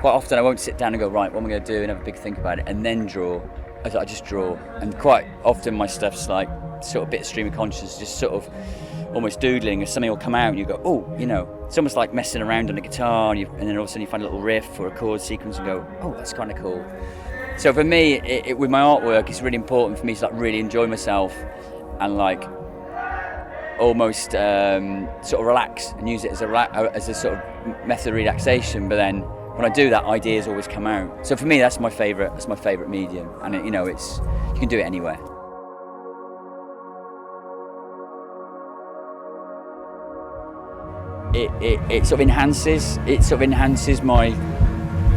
quite often I won't sit down and go, right, what am I going to do, and have a big think about it, and then draw. I just draw, and quite often my stuff's like sort of a bit of stream of consciousness, just sort of almost doodling, or something will come out and you go, oh, you know, it's almost like messing around on a guitar, and then all of a sudden you find a little riff or a chord sequence and go, oh, that's kind of cool. So for me, with my artwork, it's really important for me to like really enjoy myself and like almost sort of relax and use it as a sort of method of relaxation. But then when I do that, ideas always come out. So for me, that's my favourite medium, and you know, you can do it anywhere. It sort of enhances my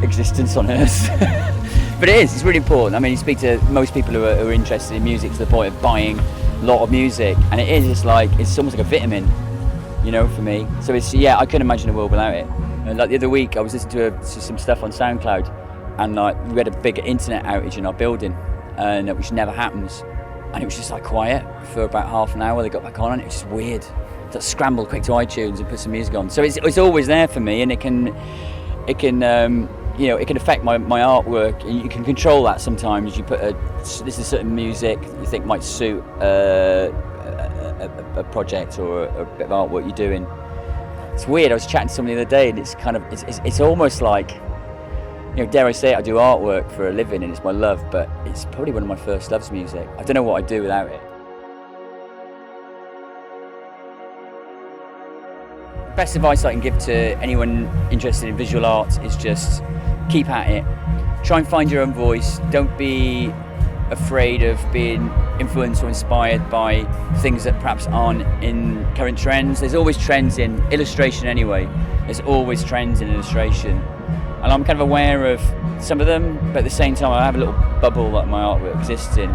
existence on Earth. But it's really important. I mean, you speak to most people who are interested in music to the point of buying a lot of music, and it's almost like a vitamin, you know, for me. So I couldn't imagine a world without it. And like the other week, I was listening to some stuff on SoundCloud, and like we had a big internet outage in our building, and which never happens, and it was just like quiet for about half an hour. They got back on, and it was just weird. So I scrambled quick to iTunes and put some music on. So it's always there for me, and it can you know, it can affect my artwork, and you can control that sometimes. You put this is certain music you think might suit a project or a bit of artwork you're doing. It's weird. I was chatting to somebody the other day, and it's almost like, you know, dare I say it, I do artwork for a living, and it's my love, but it's probably one of my first loves, music. I don't know what I'd do without it. The best advice I can give to anyone interested in visual arts is just keep at it. Try and find your own voice. Don't be afraid of being influenced or inspired by things that perhaps aren't in current trends. There's always trends in illustration anyway. There's always trends in illustration. And I'm kind of aware of some of them, but at the same time I have a little bubble that my artwork exists in.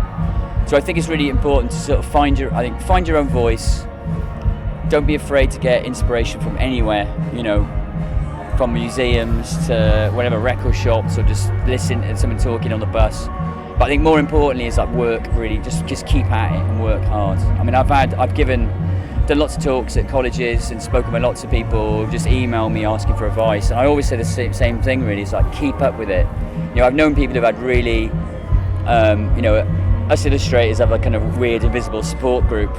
So I think it's really important to sort of find your own voice. Don't be afraid to get inspiration from anywhere, you know, from museums to whatever, record shops, or just listen to someone talking on the bus. But I think more importantly is like work, really, just keep at it and work hard. I mean, I've done lots of talks at colleges and spoken with lots of people who just email me asking for advice, and I always say the same thing really, it's like keep up with it. You know, I've known people who've had really, you know, us illustrators have a kind of weird invisible support group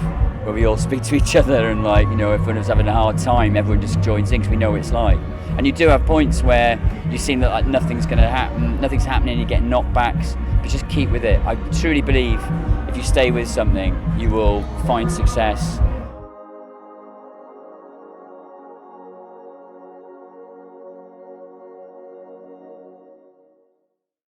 where we all speak to each other, and like, you know, if everyone's having a hard time, everyone just joins in because we know what it's like. And you do have points where you seem that like nothing's happening, you're getting knockbacks, but just keep with it. I truly believe if you stay with something, you will find success.